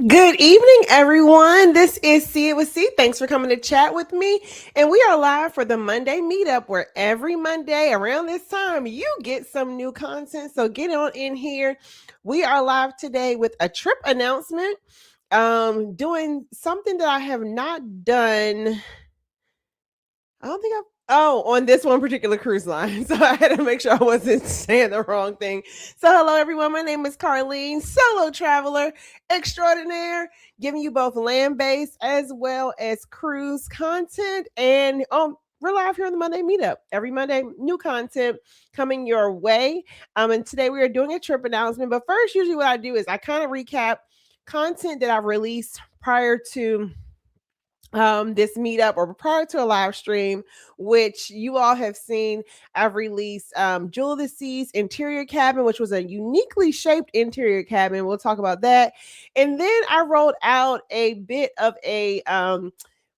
Good evening, everyone. This is See It with C. Thanks for coming to chat with me. And we are live for the Monday meetup where every Monday around this time you get some new content. So get on in here. We are live today with a trip announcement. Doing something that I have not done. I don't think I've on this one particular cruise line. So I had to make sure I wasn't saying the wrong thing. So hello everyone. My name is Carlene, solo traveler extraordinaire, giving you both land-based as well as cruise content. And we're live here on the Monday meetup. Every Monday, new content coming your way. And today we are doing a trip announcement. But first, usually what I do is I kind of recap content that I've released prior to this meetup or prior to a live stream, which you all have seen. I've released Jewel of the Seas interior cabin, which was a uniquely shaped interior cabin. We'll talk about that. And then I rolled out a bit of a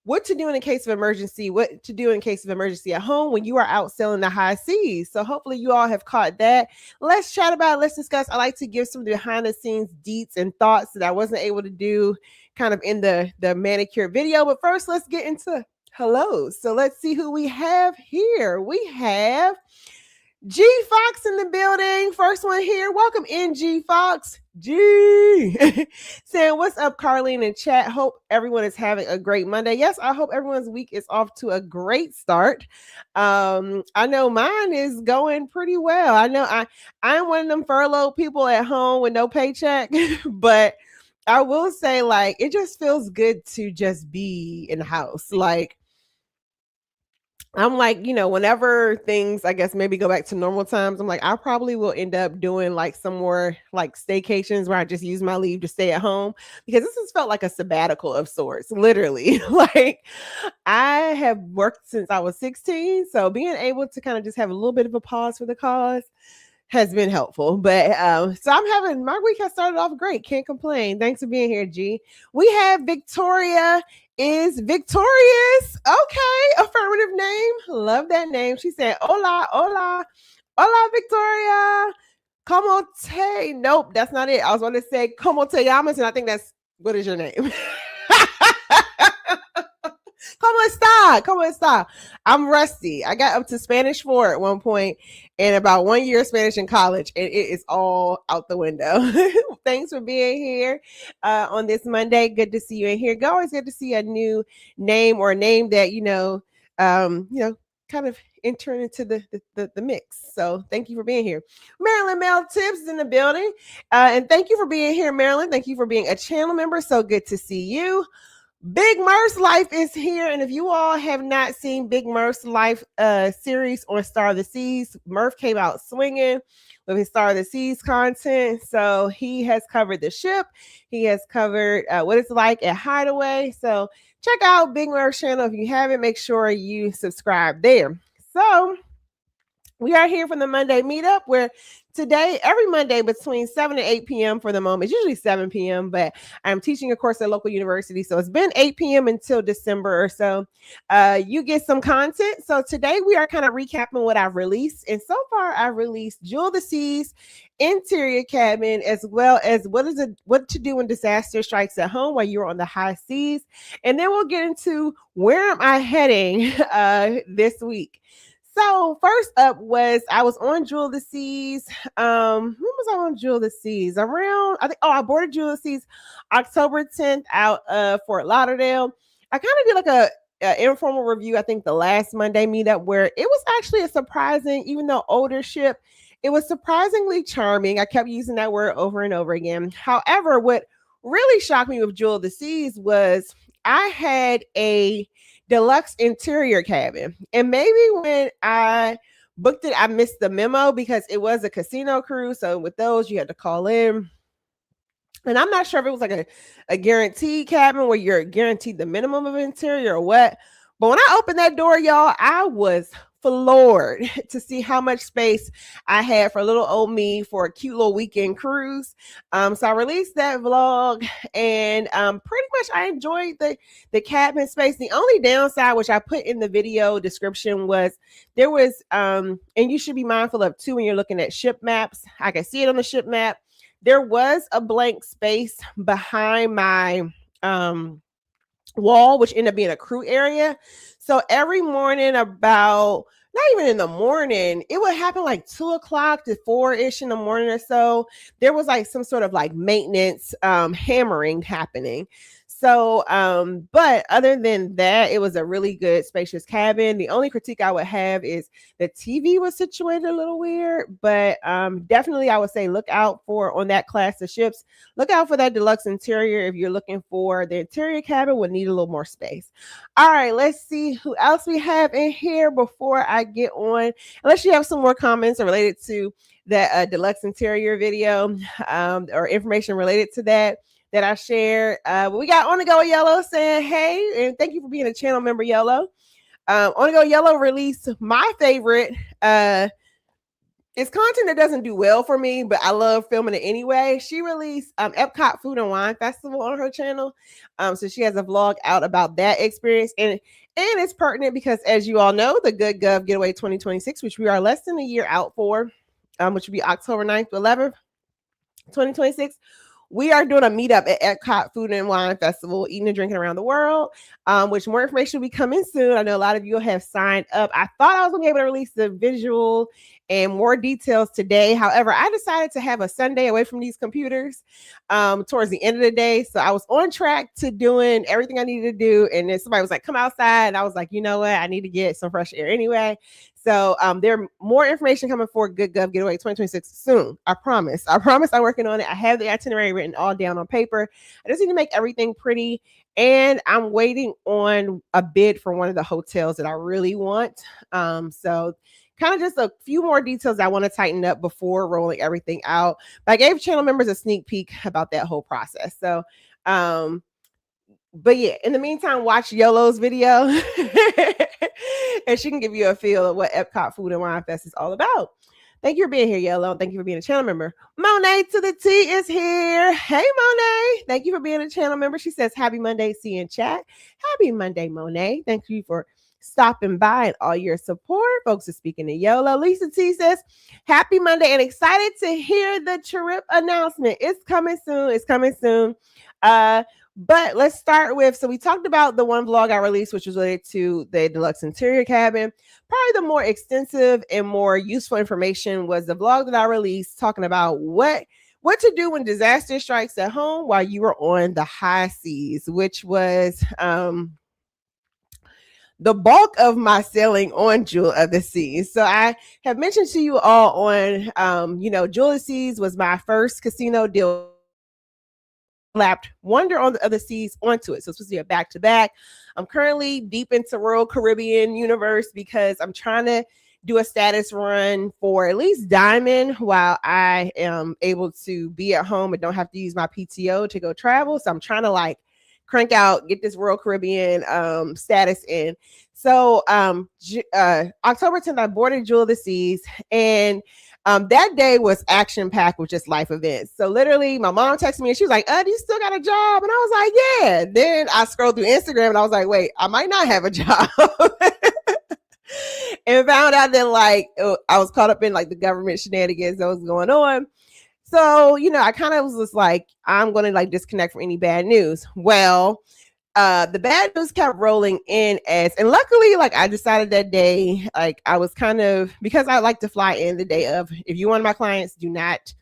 what to do in case of emergency, what to do in case of emergency at home when you are out sailing the high seas. So hopefully you all have caught that. Let's chat about it. Let's discuss. I like to give some behind the scenes deets and thoughts that I wasn't able to do kind of in the manicure video. But first, let's get into hellos. So let's see who we have here. We have G Fox in the building. First one here. Welcome in, G Fox. G saying, what's up, Carlene in chat? Hope everyone is having a great Monday. Yes, I hope everyone's week is off to a great start. I know mine is going pretty well. I know I'm one of them furloughed people at home with no paycheck, but I will say, like, it just feels good to just be in the house. Like, I'm like, whenever things, I guess, maybe go back to normal times, I'm like, I probably will end up doing like some more like staycations where I just use my leave to stay at home because this has felt like a sabbatical of sorts, literally. Like, I have worked since I was 16. So being able to kind of just have a little bit of a pause for the cause has been helpful. But so my week has started off great. Can't complain. Thanks for being here, G. We have Victoria is victorious. Okay, affirmative name. Love that name. She said, hola, hola, hola, Victoria. Como te? Nope, that's not it. I was going to say como te llamas, and I think that's what is your name? ¿Cómo está? ¿Cómo está? I'm rusty. I got up to Spanish 4 at one point and about 1 year of Spanish in college, and it is all out the window. Thanks for being here on this Monday. Good to see you in here. Always good to see a new name or a name that, kind of entering into the mix. So thank you for being here. Marilyn Mel Tips is in the building. And thank you for being here, Marilyn. Thank you for being a channel member. So good to see you. Big Murph's Life is here. And if you all have not seen Big Murph's Life series on Star of the Seas, Murph came out swinging with his Star of the Seas content. So he has covered the ship. He has covered what it's like at Hideaway. So check out Big Murph's channel. If you haven't, make sure you subscribe there. So we are here for the Monday meetup where today, every Monday between 7 and 8 p.m. for the moment, it's usually 7 p.m., but I'm teaching a course at a local university. So it's been 8 p.m. until December or so. You get some content. So today we are kind of recapping what I've released. And so far I've released Jewel of the Seas interior cabin, as well as what to do when disaster strikes at home while you're on the high seas. And then we'll get into where am I heading this week. So first up was I was on Jewel of the Seas. When was I on Jewel of the Seas? I boarded Jewel of the Seas October 10th out of Fort Lauderdale. I kind of did like a informal review, I think the last Monday meetup, where it was actually a surprising, even though older ship, it was surprisingly charming. I kept using that word over and over again. However, what really shocked me with Jewel of the Seas was I had a deluxe interior cabin. And maybe when I booked it, I missed the memo because it was a casino cruise. So with those, you had to call in. And I'm not sure if it was like a guaranteed cabin where you're guaranteed the minimum of interior or what. But when I opened that door, y'all, I was floored to see how much space I had for little old me for a cute little weekend cruise. So I released that vlog, and pretty much I enjoyed the cabin space. The only downside, which I put in the video description, was there was and you should be mindful of too when you're looking at ship maps. I can see it on the ship map there was a blank space behind my wall, which ended up being a crew area. So every morning, about not even in the morning, it would happen like 2 o'clock to 4-ish in the morning or so. There was like some sort of like maintenance hammering happening. So, but other than that, it was a really good spacious cabin. The only critique I would have is the TV was situated a little weird, but definitely I would say look out for on that class of ships. Look out for that deluxe interior if you're looking for the interior cabin would need a little more space. All right, let's see who else we have in here before I get on. Unless you have some more comments related to that deluxe interior video or information related to that I shared. We got On The Go Yellow saying, hey, and thank you for being a channel member, Yellow. On The Go Yellow released my favorite. It's content that doesn't do well for me, but I love filming it anyway. She released Epcot Food and Wine Festival on her channel. So she has a vlog out about that experience. And it's pertinent because, as you all know, the Good Gov Getaway 2026, which we are less than a year out for, which will be October 9th to 11th, 2026. We are doing a meetup at Epcot Food and Wine Festival, eating and drinking around the world, which more information will be coming soon. I know a lot of you have signed up. I thought I was going to be able to release the visual and more details today. However, I decided to have a Sunday away from these computers towards the end of the day. So I was on track to doing everything I needed to do. And then somebody was like, come outside. And I was like, you know what? I need to get some fresh air anyway. So there more information coming for Good Gov Getaway 2026 soon. I promise. I'm working on it. I have the itinerary written all down on paper. I just need to make everything pretty. And I'm waiting on a bid for one of the hotels that I really want. So kind of just a few more details I want to tighten up before rolling everything out. But I gave channel members a sneak peek about that whole process. So, but yeah, in the meantime, watch Yolo's video and she can give you a feel of what Epcot Food and Wine Fest is all about. Thank you for being here, Yellow. Thank you for being a channel member. Monet to the T is here. Hey, Monet. Thank you for being a channel member. She says, happy Monday, see in chat. Happy Monday, Monet. Thank you for stopping by and all your support. Folks are speaking to YOLO. Lisa T says, happy Monday and excited to hear the trip announcement. It's coming soon. It's coming soon. But let's start with, so we talked about the one vlog I released, which was related to the deluxe interior cabin. Probably the more extensive and more useful information was the vlog that I released talking about what to do when disaster strikes at home while you are on the high seas, which was the bulk of my sailing on Jewel of the Seas. So I have mentioned to you all on, Jewel of the Seas was my first casino deal. Lapped Wonder on the Other Seas onto it. So it's supposed to be a back-to-back. I'm currently deep into Royal Caribbean universe because I'm trying to do a status run for at least Diamond while I am able to be at home and don't have to use my PTO to go travel. So I'm trying to crank out, get this Royal Caribbean status in. So October 10th, I boarded Jewel of the Seas, and that day was action packed with just life events. So literally my mom texted me and she was like, do you still got a job? And I was like, yeah. Then I scrolled through Instagram and I was like, wait, I might not have a job. And found out that I was caught up in the government shenanigans that was going on. So, I kind of was just like, I'm going to disconnect from any bad news. Well, the bad news kept rolling in and luckily, I decided that day, I was kind of, because I like to fly in the day of, if you're one of my clients, do not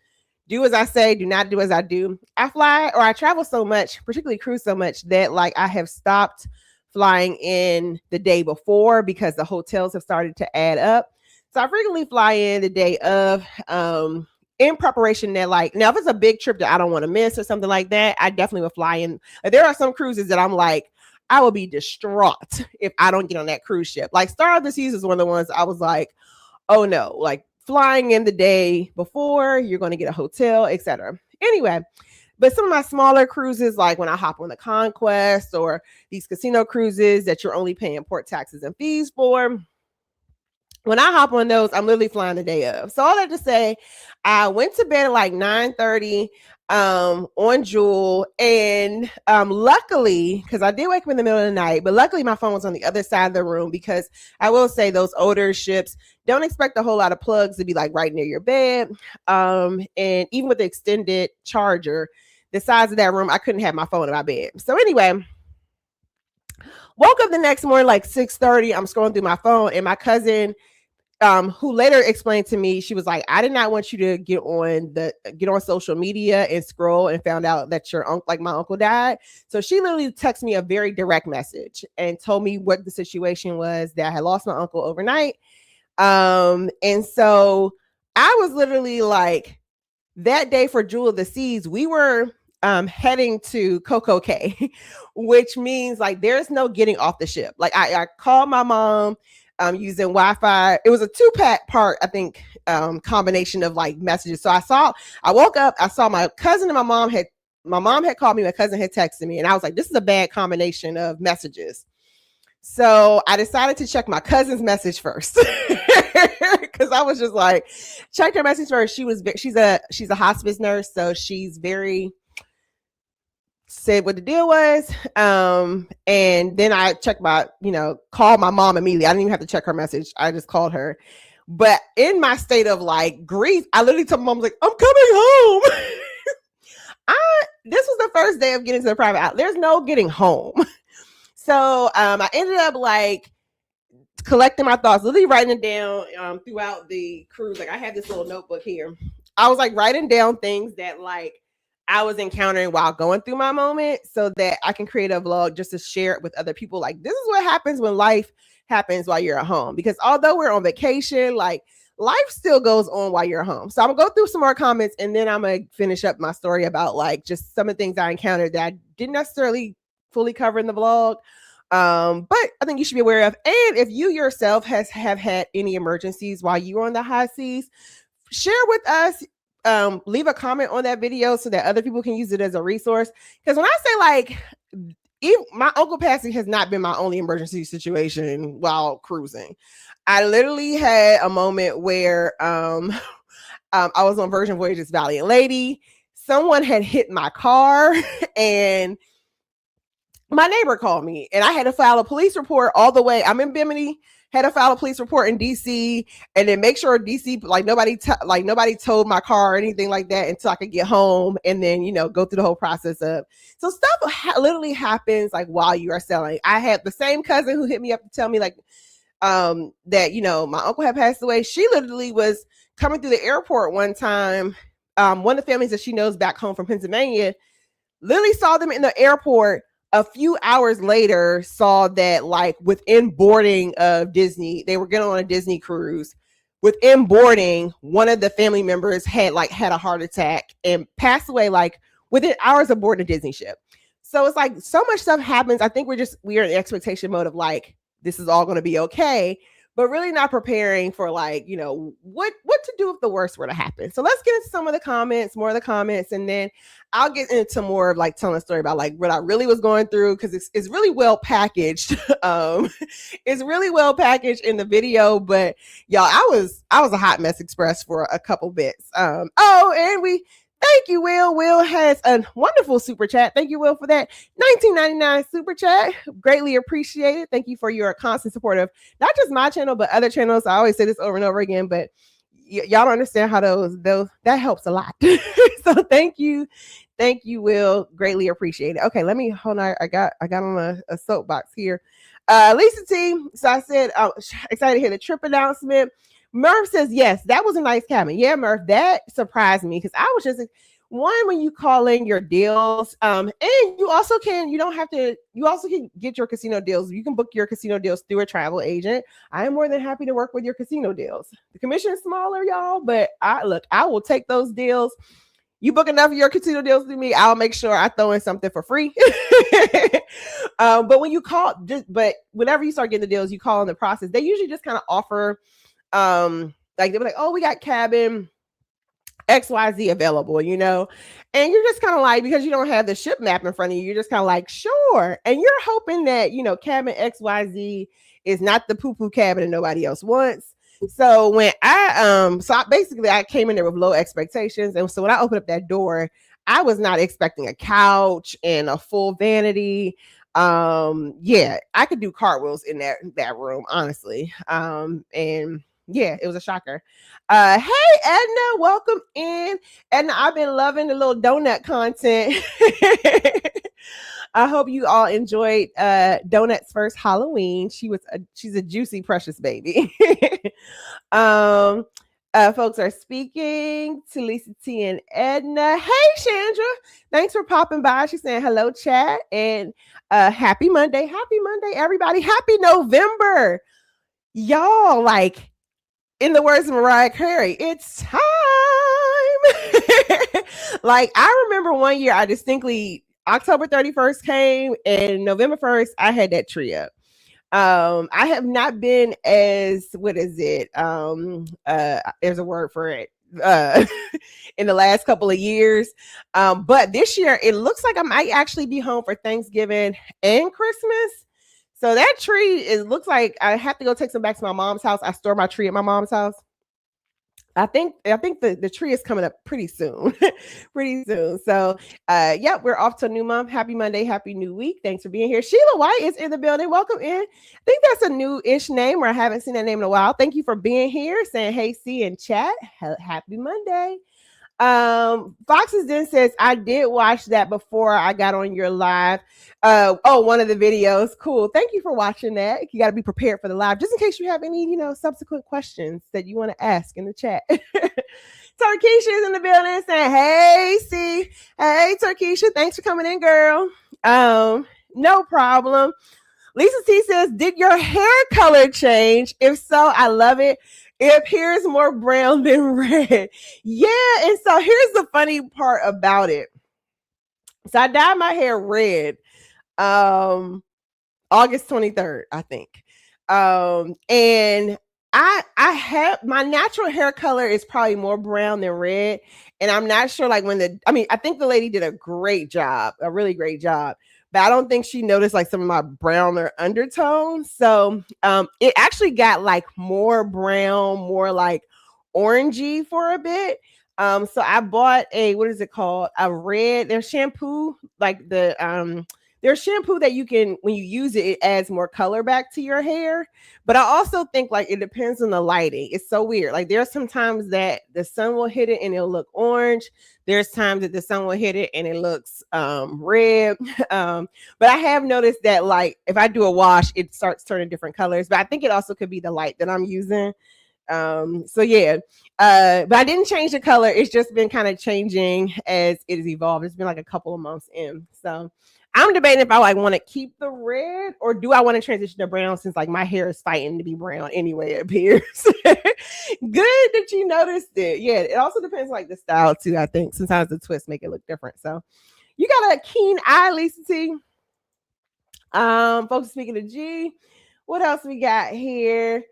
do as I say, do not do as I do. I fly or I travel so much, particularly cruise so much that I have stopped flying in the day before because the hotels have started to add up. So I frequently fly in the day of, in preparation that now if it's a big trip that I don't want to miss or something like that, I definitely would fly in. There are some cruises that I'm like, I will be distraught if I don't get on that cruise ship. Star of the Seas is one of the ones I was like, oh no, flying in the day before, you're going to get a hotel, etc. Anyway, but some of my smaller cruises, when I hop on the Conquest or these casino cruises that you're only paying port taxes and fees for, when I hop on those, I'm literally flying the day of. So all that to say, I went to bed at like 9:30 on Jewel, and luckily, because I did wake up in the middle of the night, but luckily my phone was on the other side of the room, because I will say those older ships don't expect a whole lot of plugs to be like right near your bed. And even with the extended charger, the size of that room, I couldn't have my phone in my bed. So anyway, woke up the next morning like 6:30. I'm scrolling through my phone, and my cousin, who later explained to me, she was like, I did not want you to get on social media and scroll and found out that your uncle, like my uncle, died. So she literally texted me a very direct message and told me what the situation was, that I had lost my uncle overnight. And so I was literally like, that day for Jewel of the Seas, we were heading to Coco Cay, which means like there's no getting off the ship. Like I called my mom using Wi-Fi. It was a 2-part, I think, combination of like messages. So I woke up, I saw my cousin and my mom had called me, my cousin had texted me, and I was like, this is a bad combination of messages. So I decided to check my cousin's message first, because I was just like, check her message first. She's a hospice nurse, so she's very said what the deal was. And then I checked called my mom immediately. I didn't even have to check her message. I just called her. But in my state of like grief, I literally told my mom, like, I'm coming home. This was the first day of getting to the private island. There's no getting home. So I ended up like collecting my thoughts, literally writing it down throughout the cruise. Like I have this little notebook here. I was like writing down things that like I was encountering while going through my moment, so that I can create a vlog just to share it with other people. Like, this is what happens when life happens while you're at home. Because although we're on vacation, like life still goes on while you're home. So I'm gonna go through some more comments, and then I'm gonna finish up my story about like just some of the things I encountered that I didn't necessarily fully cover in the vlog. But I think you should be aware of. And if you yourself have had any emergencies while you were on the high seas, share with us. Leave a comment on that video so that other people can use it as a resource. Because when I say like, my uncle passing has not been my only emergency situation while cruising. I literally had a moment where I was on Virgin Voyages Valiant Lady. Someone had hit my car, and my neighbor called me, and I had to file a police report all the way. I'm in Bimini, had to file a police report in DC, and then make sure DC, like nobody towed my car or anything like that until I could get home, and then go through the whole process of. So stuff literally happens like while you are selling. I had the same cousin who hit me up to tell me like that my uncle had passed away. She literally was coming through the airport one time. One of the families that she knows back home from Pennsylvania literally saw them in the airport. A few hours later, saw that like within boarding of Disney, they were getting on a Disney cruise. Within boarding, one of the family members had a heart attack and passed away like within hours of boarding a Disney ship. So it's like so much stuff happens. I think we're in the expectation mode of like, this is all going to be okay, but really not preparing for like, what to do if the worst were to happen. So let's get into more of the comments, and then I'll get into more of like telling a story about like what I really was going through, because it's really well packaged. It's really well packaged in the video, but y'all, I was a hot mess express for a couple bits. And thank you, Will. Will has a wonderful super chat. Thank you, Will, for that $19.99 super chat. Greatly appreciated. Thank you for your constant support of not just my channel, but other channels. I always say this over and over again, but y'all don't understand how those that helps a lot. So thank you, Will. Greatly appreciate it. Okay, let me hold on. I got on a soapbox here. Lisa T. So I said, I'm excited to hear the trip announcement. Murph says, yes, that was a nice cabin. Yeah, Murph, that surprised me, because I was just when you call in your deals, and you also can get your casino deals. You can book your casino deals through a travel agent. I am more than happy to work with your casino deals. The commission is smaller, y'all, but I will take those deals. You book enough of your casino deals through me, I'll make sure I throw in something for free. But when you call, but whenever you start getting the deals, you call in the process. They usually just kind of offer, like they'll be like, oh, we got cabin XYZ available, and you're just kind of like, because you don't have the ship map in front of you, you're just kind of like, sure. And you're hoping that, cabin XYZ is not the poo-poo cabin that nobody else wants. So when I came in there with low expectations, and so when I opened up that door, I was not expecting a couch and a full vanity. Yeah, I could do cartwheels in that room, honestly. And yeah, it was a shocker. Hey Edna, welcome in. Edna, I've been loving the little donut content. I hope you all enjoyed Donut's first Halloween. She's a juicy, precious baby. um, folks are speaking to Lisa T and Edna. Hey, Chandra, thanks for popping by. She's saying hello, chat, and happy Monday, everybody. Happy November, y'all. Like in the words of Mariah Carey, it's time. Like I remember one year, I distinctly October 31st came and November 1st, I had that tree up. I have not been as what is it? There's a word for it. In the last couple of years. But this year it looks like I might actually be home for Thanksgiving and Christmas. So that tree, it looks like I have to go take some back to my mom's house. I store my tree at my mom's house. I think the tree is coming up pretty soon. Pretty soon. So yeah, we're off to a new month. Happy Monday, happy new week. Thanks for being here. Sheila White is in the building. Welcome in. I think that's a new-ish name, or I haven't seen that name in a while. Thank you for being here, saying hey, see in chat. Happy Monday. Foxes then says, I did watch that before I got on your live. One of the videos. Cool. Thank you for watching that. You got to be prepared for the live, just in case you have any, subsequent questions that you want to ask in the chat. Turkeisha is in the building saying, hey, see. Hey, Turkeisha, thanks for coming in, girl. No problem. Lisa T says, did your hair color change? If so, I love it. It appears more brown than red. Yeah, and so here's the funny part about it. So I dyed my hair red August 23rd, I think. And I have my natural hair color is probably more brown than red. And I'm not sure like I think the lady did a great job, a really great job. But I don't think she noticed like some of my browner undertones. So it actually got like more brown, more like orangey for a bit. So I bought what is it called? There's shampoo, like there's shampoo that you can, when you use it, it adds more color back to your hair. But I also think like it depends on the lighting. It's so weird. Like there's sometimes that the sun will hit it and it'll look orange. There's times that the sun will hit it and it looks red. But I have noticed that like if I do a wash, it starts turning different colors. But I think it also could be the light that I'm using. So yeah. But I didn't change the color. It's just been kind of changing as it has evolved. It's been like a couple of months in. So I'm debating if I like want to keep the red or do I want to transition to brown since like my hair is fighting to be brown anyway, it appears. Good that you noticed it. Yeah, it also depends like the style too, I think. Sometimes the twists make it look different. So you got a keen eye, Lisa T. Folks speaking of G. What else we got here?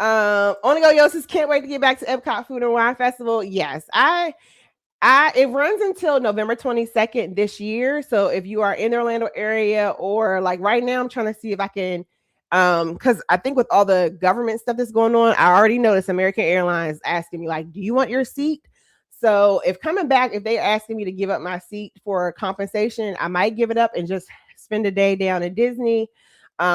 Only Go Yosis can't wait to get back to Epcot Food and Wine Festival. Yes, it runs until November 22nd this year. So if you are in the Orlando area or like right now, I'm trying to see if I can, because I think with all the government stuff that's going on, I already noticed American Airlines asking me like, do you want your seat? So if coming back, if they're asking me to give up my seat for compensation, I might give it up and just spend a day down at Disney.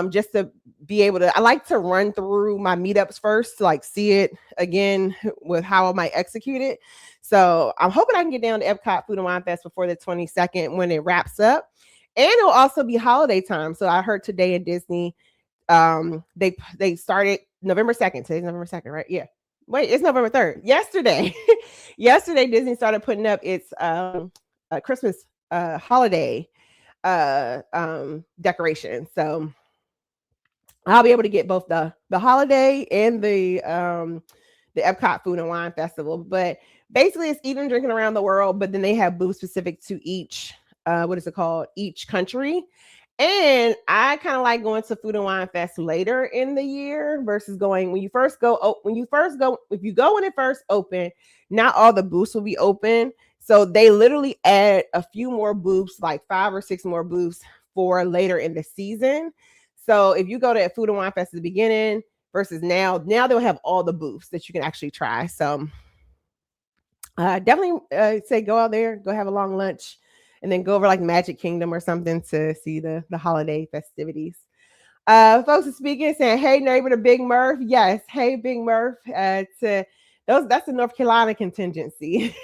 Just to be able to, I like to run through my meetups first to like see it again with how I might execute it. So I'm hoping I can get down to Epcot Food and Wine Fest before the 22nd when it wraps up. And it'll also be holiday time. So I heard today in Disney, they started November 2nd. Today's November 2nd, right? Yeah. Wait, it's November 3rd. Yesterday, Disney started putting up its Christmas holiday decoration. So I'll be able to get both the holiday and the Epcot Food and Wine Festival. But basically, it's eating and drinking around the world. But then they have booths specific to each each country. And I kind of like going to Food and Wine Fest later in the year versus going when you go when it first open, not all the booths will be open. So they literally add a few more booths, like 5 or 6 more booths for later in the season. So if you go to Food and Wine Fest at the beginning versus now. Now they'll have all the booths that you can actually try. So definitely say go out there, go have a long lunch, and then go over like Magic Kingdom or something to see the holiday festivities. Folks are speaking, saying, "Hey, neighbor to Big Murph." Yes, hey, Big Murph. To those, that's the North Carolina contingency.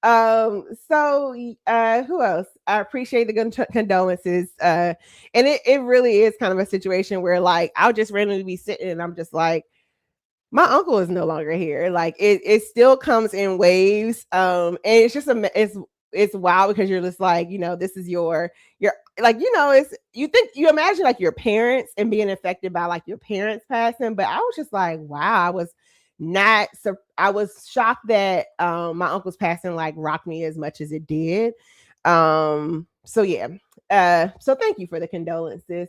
So who else? I appreciate the condolences. And it really is kind of a situation where like I'll just randomly be sitting and I'm just like, my uncle is no longer here. Like it still comes in waves. And it's just it's wild because you're just like, this is your like, it's you imagine like your parents and being affected by like your parents passing, but I was just like, wow, I was shocked that my uncle's passing like rocked me as much as it did. So yeah. So thank you for the condolences.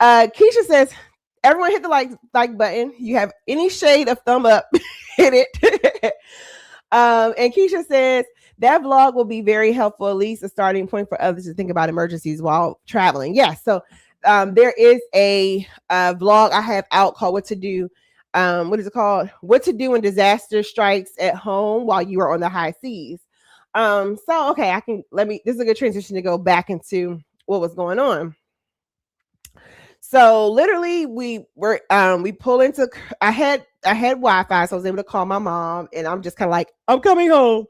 Keisha says, everyone hit the like button. You have any shade of thumb up, hit it. And Keisha says, that vlog will be very helpful, at least a starting point for others to think about emergencies while traveling. Yeah, so there is a vlog I have out called What to Do. What is it called? What to Do when disaster strikes at home while you are on the high seas. So okay, this is a good transition to go back into what was going on. So literally we pull into, I had Wi-Fi, so I was able to call my mom, and I'm just kind of like, I'm coming home.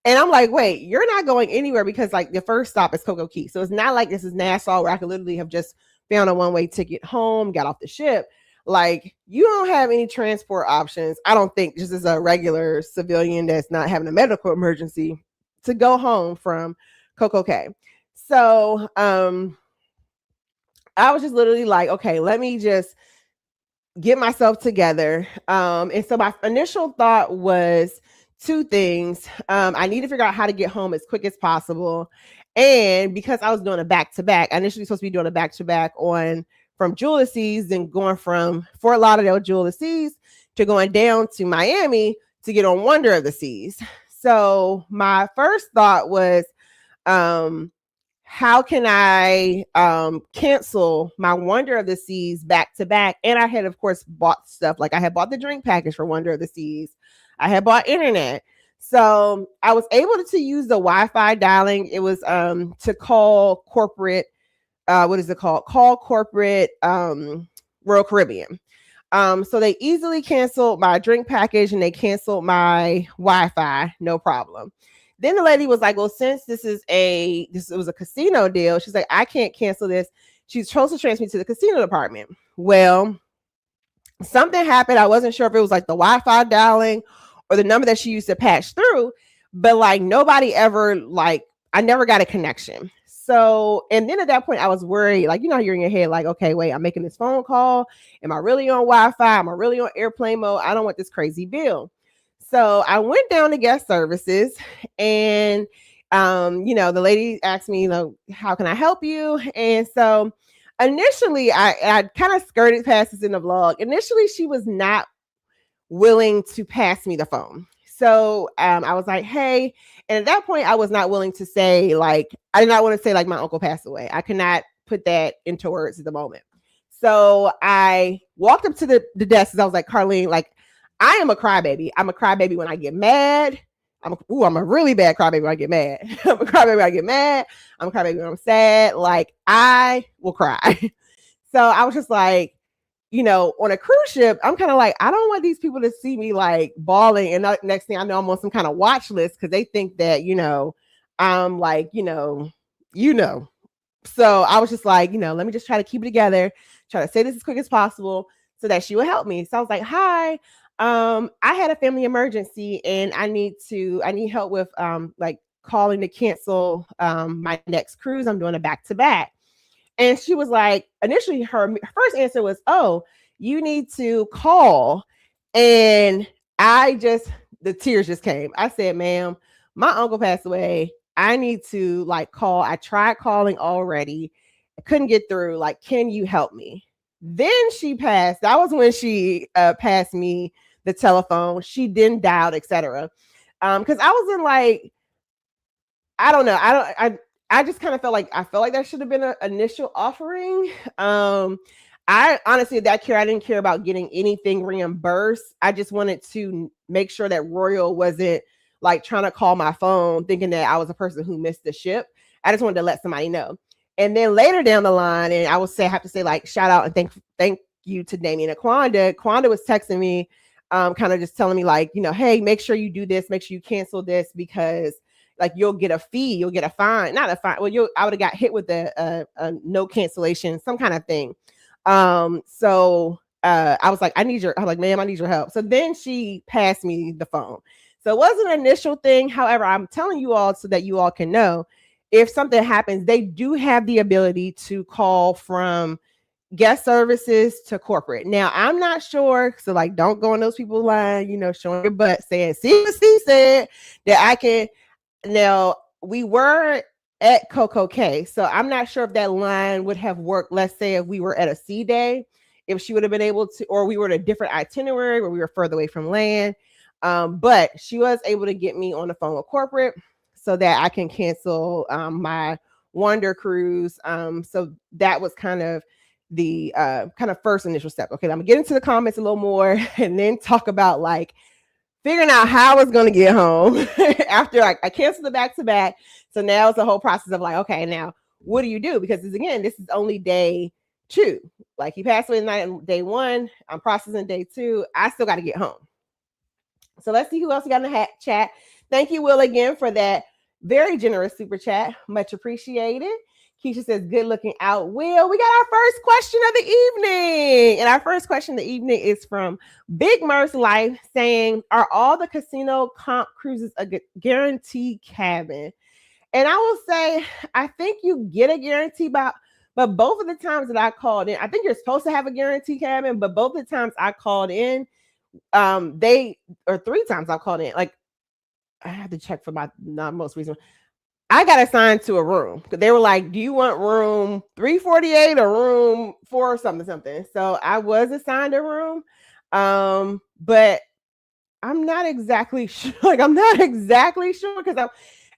And I'm like, wait, you're not going anywhere, because like the first stop is Coco Key. So it's not like this is Nassau where I could literally have just found a one-way ticket home, got off the ship. Like, you don't have any transport options, I don't think, just as a regular civilian that's not having a medical emergency, to go home from Coco Cay. So I was just literally like, okay, let me just get myself together. And so my initial thought was two things. I need to figure out how to get home as quick as possible. And because I was doing a back-to-back, I initially supposed to be doing a back-to-back from Ulysses, then going from Fort Lauderdale, Ulysses, to going down to Miami to get on Wonder of the Seas. So my first thought was, how can I cancel my Wonder of the Seas back to back? And I had, of course, bought stuff. Like I had bought the drink package for Wonder of the Seas. I had bought internet. So I was able to use the Wi-Fi dialing. It was to call corporate, what is it called? Call corporate Royal Caribbean. So they easily canceled my drink package and they canceled my Wi-Fi, no problem. Then the lady was like, well, since this was a casino deal, she's like, I can't cancel this. She's supposed to transfer me to the casino department. Well, something happened. I wasn't sure if it was like the Wi-Fi dialing or the number that she used to patch through, but like nobody ever, like, I never got a connection. So, and then at that point I was worried, like, you're in your head, like, okay, wait, I'm making this phone call. Am I really on Wi-Fi? Am I really on airplane mode? I don't want this crazy bill. So I went down to guest services, and the lady asked me, how can I help you? And so initially I kind of skirted past this in the vlog. Initially, she was not willing to pass me the phone. So I was like, hey, and at that point I was not willing to say, like, I did not want to say like my uncle passed away. I could not put that into words at the moment. So I walked up to the desk and I was like, Carlene, like, I am a crybaby. I'm a crybaby when I get mad. I'm a really bad crybaby when I get mad. I'm a crybaby when I get mad. I'm a crybaby when I'm sad. Like, I will cry. So I was just like, on a cruise ship, I'm kind of like, I don't want these people to see me like bawling. And next thing I know, I'm on some kind of watch list because they think that, I'm like, So I was just like, let me just try to keep it together, try to say this as quick as possible so that she would help me. So I was like, hi. I had a family emergency and I need help with like calling to cancel my next cruise. I'm doing a back-to-back. And she was like, initially her first answer was, oh, you need to call. And the tears just came. I said, ma'am, my uncle passed away. I need to like call. I tried calling already. I couldn't get through. Like, can you help me? Then she passed. That was when she passed me the telephone. She then dialed, etc. Because I was in like, I don't know. I just kind of felt like that should have been an initial offering. I I honestly, that care, I didn't care about getting anything reimbursed. I just wanted to make sure that Royal wasn't like trying to call my phone thinking that I was a person who missed the ship. I just wanted to let somebody know. And then later down the line, and I will say, I have to say, like, shout out and thank you to Damien and Quanda. Quanda was texting me, kind of just telling me, like, you know, hey, make sure you do this, make sure you cancel this, because like you'll get a fee, you'll get a fine, not a fine. Well, I would have got hit with a no cancellation, some kind of thing. So I was like, I was like, ma'am, I need your help. So then she passed me the phone. So it wasn't an initial thing. However, I'm telling you all so that you all can know if something happens, they do have the ability to call from guest services to corporate. Now, I'm not sure. So like, don't go on those people's line, you know, showing your butt saying, see what she said that I can. Now, we were at Coco K, so I'm not sure if that line would have worked. Let's say if we were at a sea day, if she would have been able to, or we were at a different itinerary where we were further away from land. But she was able to get me on the phone with corporate so that I can cancel my Wonder cruise. So that was kind of the first initial step. Okay, I'm gonna get into the comments a little more and then talk about like figuring out how I was going to get home after I canceled the back-to-back. So now it's a whole process of like, okay, now what do you do? Because this is only day 2. Like he passed away tonight on day 1. I'm processing day 2. I still got to get home. So let's see who else we got in the chat. Thank you, Will, again for that very generous super chat. Much appreciated. Keisha says, good looking out, Will. We got our first question of the evening. And our first question of the evening is from Big Merce Life saying, are all the casino comp cruises a guaranteed cabin? And I will say, I think you get a guarantee, but both of the times that I called in, I think you're supposed to have a guarantee cabin, but both the times I called in, 3 times I called in, like I had to check for my most recent one. I got assigned to a room. They were like, do you want room 348 or room 4 or something? So I was assigned a room. But I'm not exactly sure. Because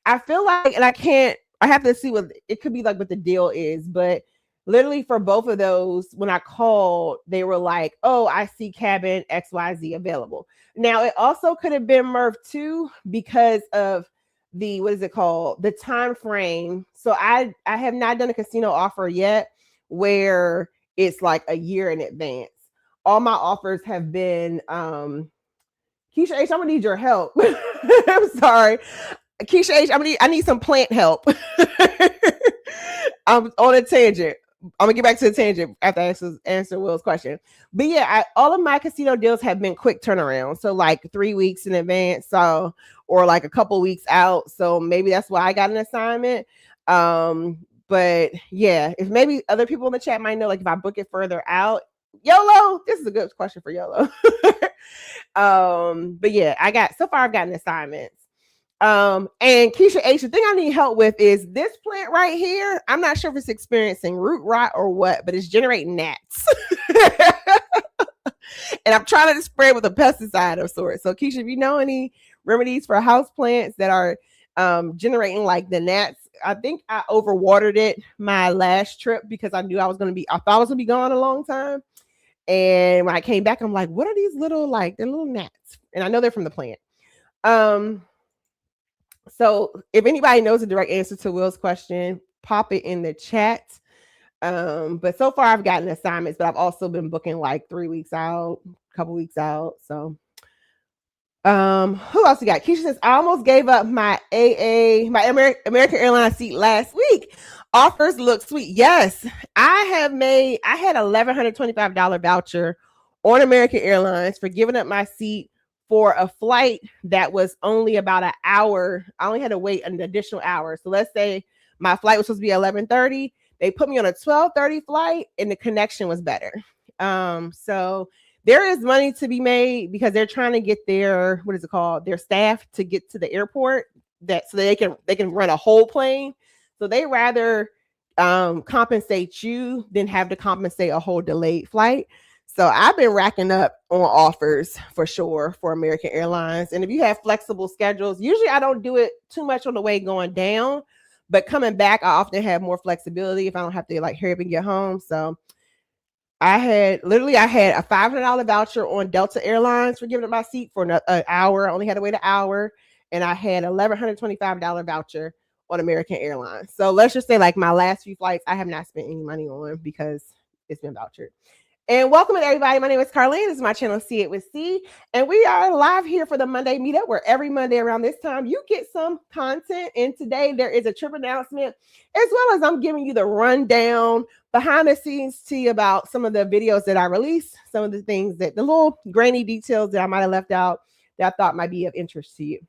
I feel like, and I have to see what it could be like what the deal is. But literally for both of those, when I called, they were like, oh, I see cabin XYZ available. Now it also could have been Murph too, because of the time frame. So I have not done a casino offer yet where it's like a year in advance. All my offers have been Keisha H, I'm gonna need your help. I'm sorry. Keisha H, I need some plant help. I'm on a tangent. I'm gonna get back to the tangent after I answer Will's question. But yeah, all of my casino deals have been quick turnaround. So like 3 weeks in advance, or like a couple weeks out. So maybe that's why I got an assignment. But yeah, if maybe other people in the chat might know, like if I book it further out, YOLO, this is a good question for YOLO. But yeah, so far I've gotten assignments. And Keisha H, the thing I need help with is this plant right here. I'm not sure if it's experiencing root rot or what, but it's generating gnats. And I'm trying to spray it with a pesticide of sorts. So Keisha, if you know any remedies for house plants that are generating like the gnats, I think I overwatered it my last trip because I thought I was going to be gone a long time. And when I came back, I'm like, what are these little, they're little gnats? And I know they're from the plant. So if anybody knows the direct answer to Will's question, pop it in the chat. But so far I've gotten assignments, but I've also been booking like 3 weeks out, a couple weeks out. So who else we got? Keisha says, I almost gave up my American Airlines seat last week. Offers look sweet. Yes, I had $1,125 voucher on American Airlines for giving up my seat for a flight that was only about an hour. I only had to wait an additional hour. So let's say my flight was supposed to be 11:30. They put me on a 12:30 flight and the connection was better. So there is money to be made because they're trying to get their staff to get to the airport so they can run a whole plane. So they rather compensate you than have to compensate a whole delayed flight. So I've been racking up on offers for sure for American Airlines. And if you have flexible schedules, usually I don't do it too much on the way going down, but coming back, I often have more flexibility if I don't have to hurry up and get home. So I had a $500 voucher on Delta Airlines for giving up my seat for an hour. I only had to wait an hour, and I had $1,125 voucher on American Airlines. So let's just say, like, my last few flights, I have not spent any money on because it's been vouchered. And welcome to everybody. My name is Carlene. This is my channel, See It With C. And we are live here for the Monday Meetup, where every Monday around this time, you get some content. And today there is a trip announcement, as well as I'm giving you the rundown, behind the scenes tea about some of the videos that I released, some of the things the little grainy details that I might have left out that I thought might be of interest to you.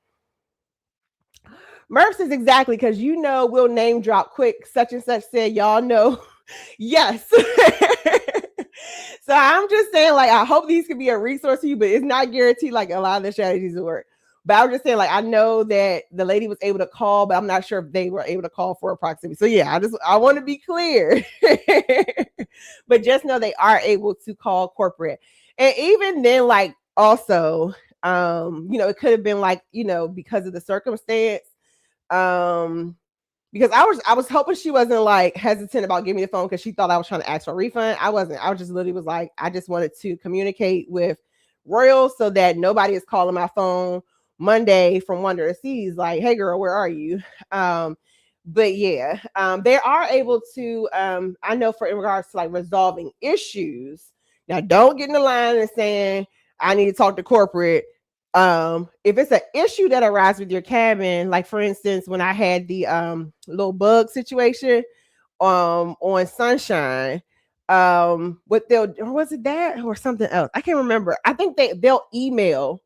Murph says exactly, because we'll name drop quick. Such and such said, y'all know. Yes. So I'm just saying, like, I hope these can be a resource to you, but it's not guaranteed like a lot of the strategies will work. But I was just saying, like, I know that the lady was able to call, but I'm not sure if they were able to call for a proximity. So yeah, I want to be clear. But just know they are able to call corporate. And even then, like, also, it could have been like, because of the circumstance, because I was hoping she wasn't like hesitant about giving me the phone because she thought I was trying to ask for a refund. I wasn't. I was just literally was like, I just wanted to communicate with Royal so that nobody is calling my phone Monday from Wonder to Seas like, hey girl, where are you? But yeah, they are able to, I know in regards to like resolving issues. Now don't get in the line and saying I need to talk to corporate. If it's an issue that arises with your cabin, like for instance, when I had the little bug situation on Sunshine, what was it that or something else? I can't remember. I think they'll email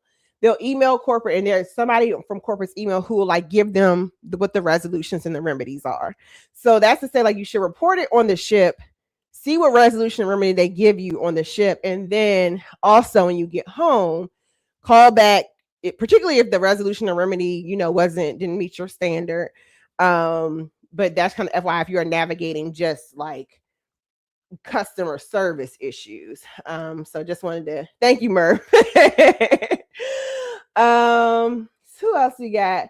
corporate, and there's somebody from corporate's email who will like give them what the resolutions and the remedies are. So that's to say, like, you should report it on the ship, see what resolution and remedy they give you on the ship, and then also when you get home, call back, particularly if the resolution or remedy, didn't meet your standard. But that's kind of FYI if you are navigating just like customer service issues. So just wanted to thank you, Murph. Who else we got?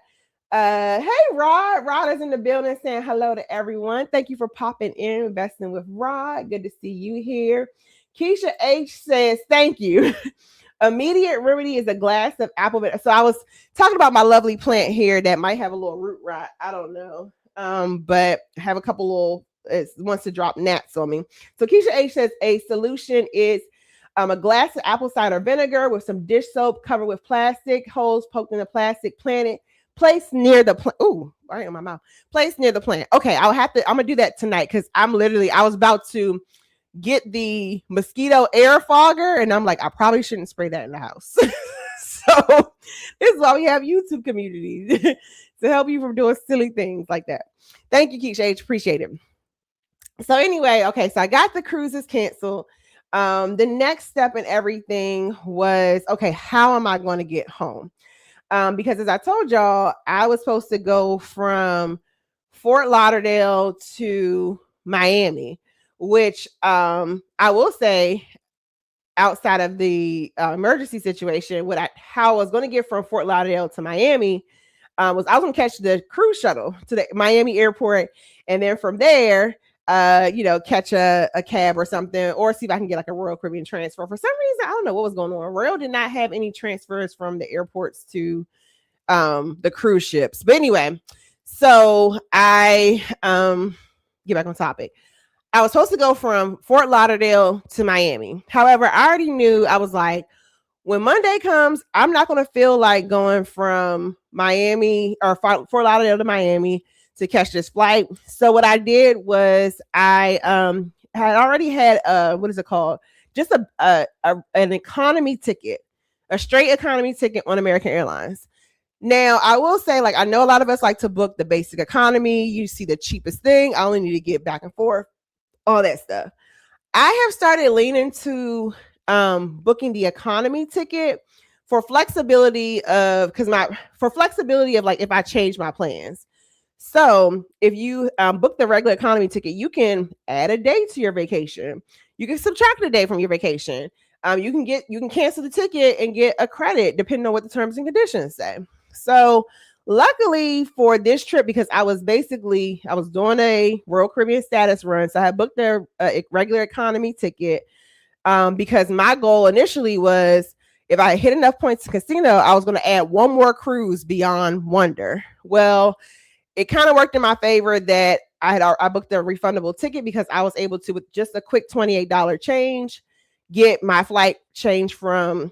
Hey, Rod. Rod is in the building saying hello to everyone. Thank you for popping in, investing with Rod. Good to see you here. Keisha H says, thank you. Immediate remedy is a glass of apple vinegar. So I was talking about my lovely plant here that might have a little root rot. I don't know. But I have a couple little, it wants to drop gnats on me. So Keisha H says a solution is a glass of apple cider vinegar with some dish soap covered with plastic, holes poked in the plastic, planted, placed near the plant. Ooh, right in my mouth. Placed near the plant. Okay, I'm gonna do that tonight because I was about to get the mosquito air fogger, and I'm like, I probably shouldn't spray that in the house. So this is why we have YouTube communities to help you from doing silly things like that. Thank you, Keisha H. Appreciate it. So anyway, okay, so I got the cruises canceled. The next step in everything was, okay, how am I going to get home? Because as I told y'all, I was supposed to go from Fort Lauderdale to Miami, which I will say, outside of the emergency situation, how I was going to get from Fort Lauderdale to Miami was I was going to catch the cruise shuttle to the Miami airport, and then from there, catch a cab or something, or see if I can get like a Royal Caribbean transfer. For some reason, I don't know what was going on. Royal did not have any transfers from the airports to the cruise ships. But anyway, so I get back on topic. I was supposed to go from Fort Lauderdale to Miami. However, I already knew, I was like, when Monday comes, I'm not going to feel like going from Miami or Fort Lauderdale to Miami to catch this flight. So what I did was I had already had what is it called? Just an economy ticket, a straight economy ticket on American Airlines. Now, I will say, like, I know a lot of us like to book the basic economy. You see the cheapest thing. I only need to get back and forth, all that stuff. I have started leaning to booking the economy ticket for flexibility of like if I change my plans. So if you book the regular economy ticket, you can add a day to your vacation. You can subtract a day from your vacation. You can cancel the ticket and get a credit depending on what the terms and conditions say. So luckily for this trip, because I was doing a Royal Caribbean status run, so I had booked a regular economy ticket. because my goal initially was if I hit enough points in casino, I was going to add one more cruise beyond Wonder. Well, it kind of worked in my favor that I booked a refundable ticket because I was able to, with just a quick $28 change, get my flight changed from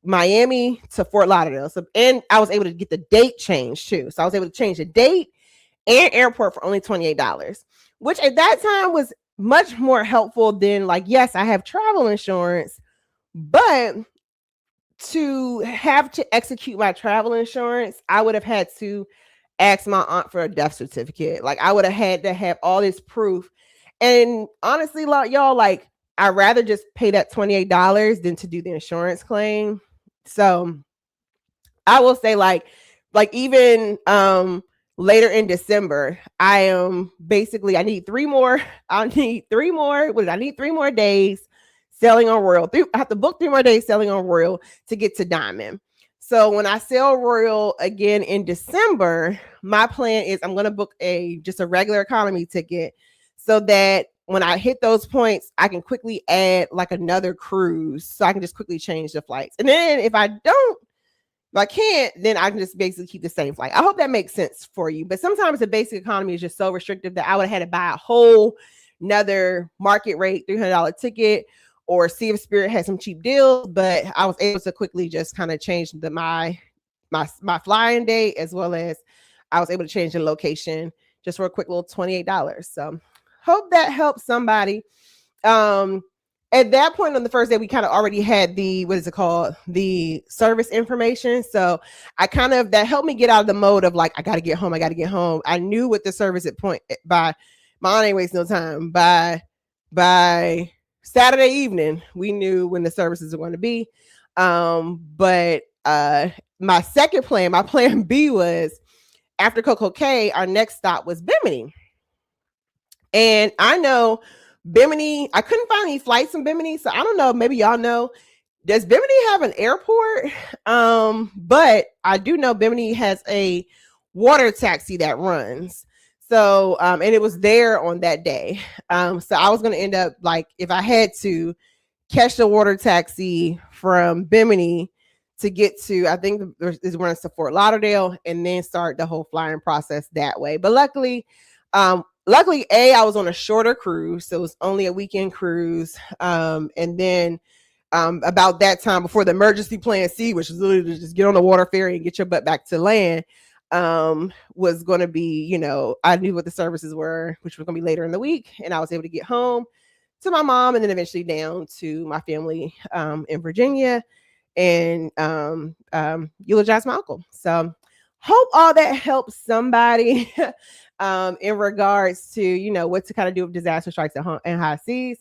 Miami to Fort Lauderdale. So, and I was able to get the date changed too. So I was able to change the date and airport for only $28, which at that time was much more helpful than, like, yes, I have travel insurance, but to have to execute my travel insurance, I would have had to ask my aunt for a death certificate. Like, I would have had to have all this proof. And honestly, like, y'all, like, I'd rather just pay that $28 than to do the insurance claim. So I will say, like even later in December, I am basically, I need three more days selling on Royal. I have to book 3 more days selling on Royal to get to Diamond. So when I sell Royal again in December, my plan is I'm going to book just a regular economy ticket so that when I hit those points, I can quickly add like another cruise. So I can just quickly change the flights. And then if I can't, then I can just basically keep the same flight. I hope that makes sense for you. But sometimes the basic economy is just so restrictive that I would have had to buy a whole another market rate $300 ticket, or see if Spirit had some cheap deals. But I was able to quickly just kind of change my flying date, as well as I was able to change the location just for a quick little $28. So hope that helps somebody. At that point on the first day, we kind of already had the service information. So that helped me get out of the mode of like, I got to get home. I knew what the service at point by my aunt ain't waste no time. By Saturday evening, we knew when the services were going to be. But my second plan, my plan B, was after Coco Cay, our next stop was Bimini. And I know Bimini, I couldn't find any flights in Bimini. So I don't know, maybe y'all know, does Bimini have an airport? But I do know Bimini has a water taxi that runs. So, and it was there on that day. So I was going to end up, like, if I had to catch the water taxi from Bimini to get to, I think it runs to Fort Lauderdale, and then start the whole flying process that way. But luckily, I was on a shorter cruise. So it was only a weekend cruise. And then about that time, before the emergency plan C, which is literally to just get on the water ferry and get your butt back to land, was going to be, I knew what the services were, which was going to be later in the week. And I was able to get home to my mom, and then eventually down to my family in Virginia, and eulogize my uncle. So hope all that helps somebody in regards to, what to kind of do with disaster strikes and high seas.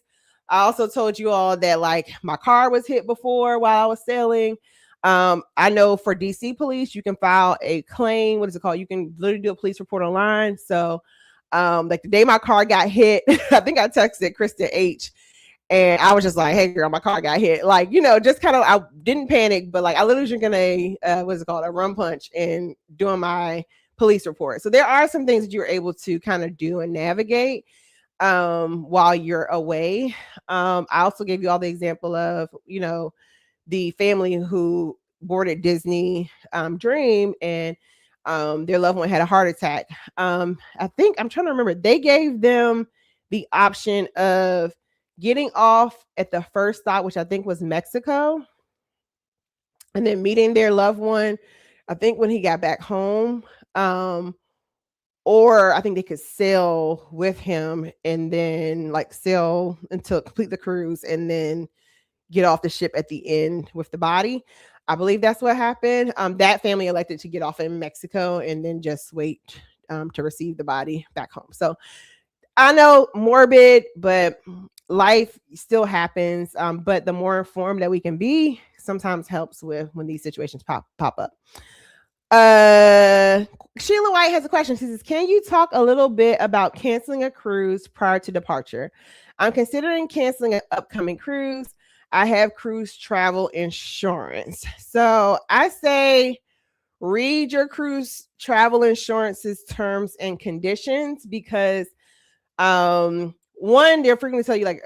I also told you all that, like, my car was hit before while I was sailing. I know for DC police, you can file a claim. What is it called? You can literally do a police report online. So like the day my car got hit, I think I texted Krista H, and I was just like, hey girl, my car got hit. Like, just kind of, I didn't panic, but like I literally drinking a rum punch and doing my police report. So there are some things that you're able to kind of do and navigate while you're away. I also gave you all the example of, the family who boarded Disney Dream, and their loved one had a heart attack. I think, I'm trying to remember, they gave them the option of getting off at the first stop, which I think was Mexico, and then meeting their loved one, I think, when he got back home. Or I think they could sail with him and then like sail until complete the cruise and then get off the ship at the end with the body. I believe that's what happened. That family elected to get off in Mexico and then just wait to receive the body back home. So I know, morbid, but life still happens. But the more informed that we can be sometimes helps with when these situations pop up. Sheila White has a question. She says, can you talk a little bit about canceling a cruise prior to departure? I'm considering canceling an upcoming cruise. I have cruise travel insurance. So I say read your cruise travel insurance's terms and conditions, because one, they're frequently tell you like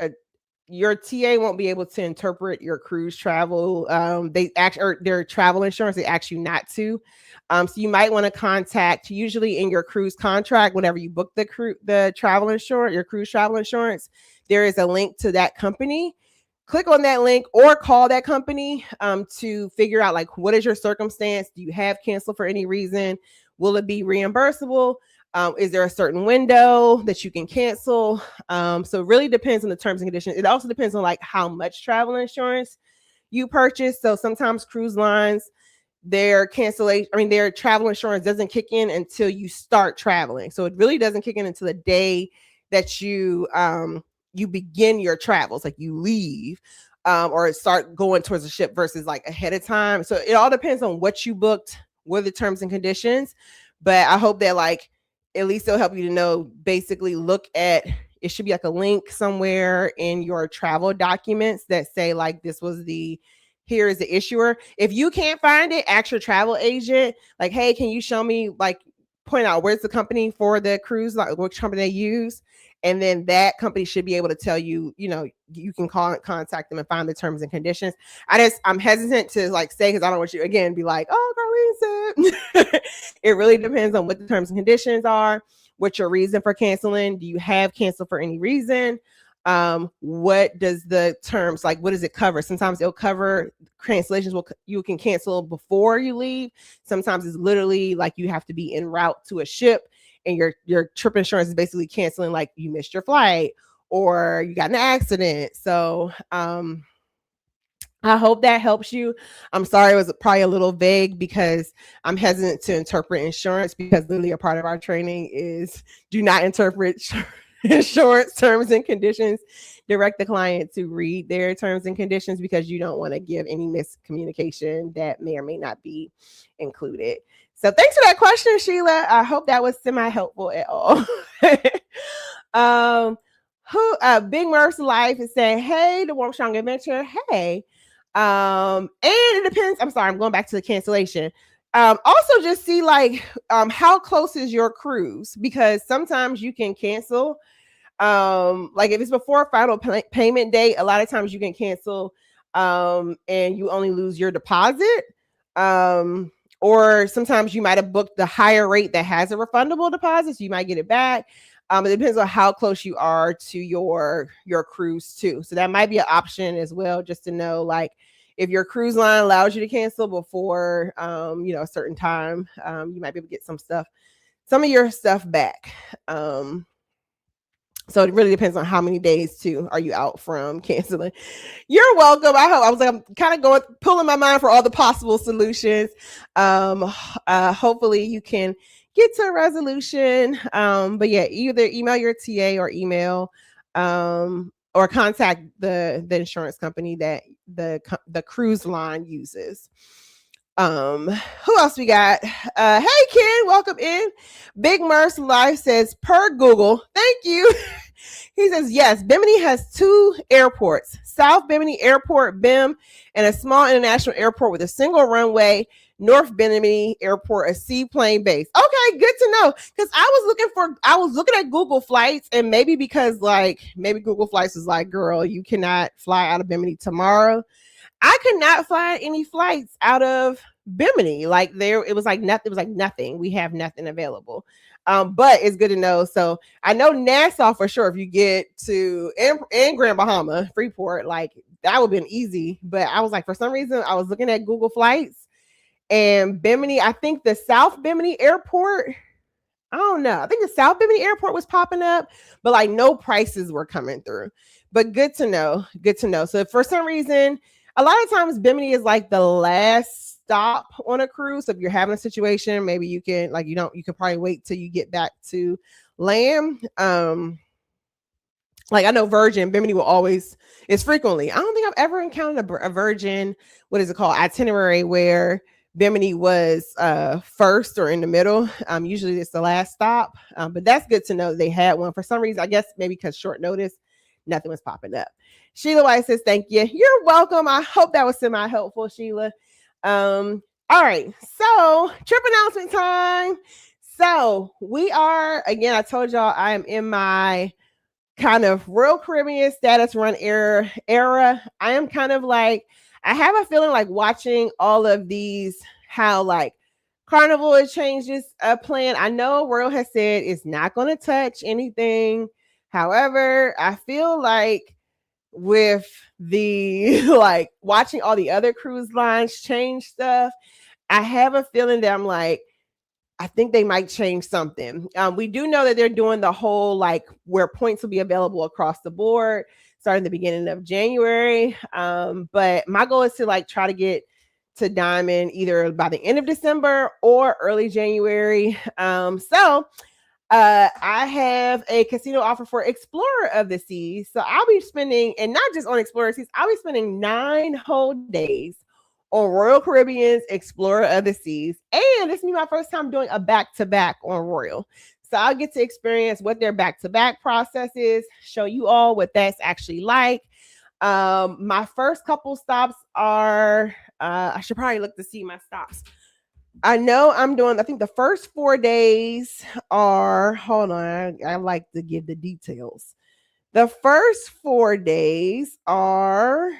your TA won't be able to interpret your cruise travel. They actually, or their travel insurance, they ask you not to. So you might want to contact, usually in your cruise contract, whenever you book the travel insurance, your cruise travel insurance, there is a link to that company. Click on that link or call that company to figure out like, what is your circumstance? Do you have canceled for any reason? Will it be reimbursable? Is there a certain window that you can cancel? So it really depends on the terms and conditions. It also depends on like how much travel insurance you purchase. So sometimes cruise lines, their travel insurance doesn't kick in until you start traveling. So it really doesn't kick in until the day that you begin your travels, like you leave or start going towards the ship versus like ahead of time. So it all depends on what you booked, what are the terms and conditions. But I hope that like at least it'll help you to know, basically look at, it should be like a link somewhere in your travel documents that say like, here is the issuer. If you can't find it, ask your travel agent, like, hey, can you show me, like, point out where's the company for the cruise, like which company they use. And then that company should be able to tell you, you can contact them and find the terms and conditions. I'm hesitant to like say, because I don't want you again be like, oh, Carlene said. It really depends on what the terms and conditions are. What's your reason for canceling? Do you have canceled for any reason? What does the terms, like, what does it cover? Sometimes it'll cover cancellations. You can cancel before you leave. Sometimes it's literally like you have to be en route to a ship and your trip insurance is basically canceling, like you missed your flight or you got in an accident. So I hope that helps you. I'm sorry it was probably a little vague because I'm hesitant to interpret insurance, because literally a part of our training is do not interpret insurance terms and conditions. Direct the client to read their terms and conditions, because you don't want to give any miscommunication that may or may not be included. So thanks for that question, Sheila. I hope that was semi-helpful at all. Big Merce Life is saying, hey, the Warm Strong Adventure. Hey. And it depends. I'm sorry, I'm going back to the cancellation. Also just see like how close is your cruise, because sometimes you can cancel. Like if it's before final payment date, a lot of times you can cancel and you only lose your deposit. Or sometimes you might have booked the higher rate that has a refundable deposit, so you might get it back. It depends on how close you are to your cruise too. So that might be an option as well, just to know, like, if your cruise line allows you to cancel before, a certain time, you might be able to get some of your stuff back. So it really depends on how many days too are you out from canceling. You're welcome. I'm kind of pulling my mind for all the possible solutions. Hopefully you can get to a resolution. But yeah, either email your TA or email, or contact the insurance company that the cruise line uses. Who else we got? Hey Ken, welcome in. Big Merce Life says, per Google, thank you. He says, yes, Bimini has 2 airports, South Bimini Airport, BIM, and a small international airport with a single runway, North Bimini Airport, a seaplane base. Okay, good to know. Because I was looking at Google Flights, and maybe because maybe Google Flights is like, girl, you cannot fly out of Bimini tomorrow. I could not find any flights out of Bimini. It was like nothing. We have nothing available. But it's good to know. So I know Nassau for sure. If you get to and Grand Bahama, Freeport, like that would have been easy. But I was like, for some reason, I was looking at Google Flights and Bimini. I think the South Bimini Airport, I don't know. I think the South Bimini Airport was popping up, but like no prices were coming through. But good to know. Good to know. So if for some reason, a lot of times Bimini is like the last stop on a cruise. So if you're having a situation, maybe you can you can probably wait till you get back to land. Like I know Virgin, Bimini will always, it's frequently, I don't think I've ever encountered a Virgin, what is it called, itinerary where Bimini was first or in the middle. Usually it's the last stop. But that's good to know they had one. For some reason, I guess maybe because short notice, nothing was popping up. Sheila White says, thank you. You're welcome. I hope that was semi-helpful, Sheila. All right. So trip announcement time. So we are, again, I told y'all I am in my kind of Royal Caribbean status run era, I am kind of like, I have a feeling like watching all of these, how like Carnival has changed its plan. I know Royal has said it's not going to touch anything. However, I feel like with the like watching all the other cruise lines change stuff, I have a feeling that I'm like, I think they might change something. We do know that they're doing the whole like where points will be available across the board starting the beginning of January. But my goal is to like try to get to Diamond either by the end of December or early January. I have a casino offer for Explorer of the Seas. So I'll be spending, and not just on Explorer Seas, I'll be spending 9 whole days on Royal Caribbean's Explorer of the Seas. And this will be my first time doing a back-to-back on Royal. So I'll get to experience what their back-to-back process is, show you all what that's actually like. My first couple stops are, I should probably look to see my stops. I know I'm doing, I think the first 4 days are, hold on, I like to give the details. The first 4 days are,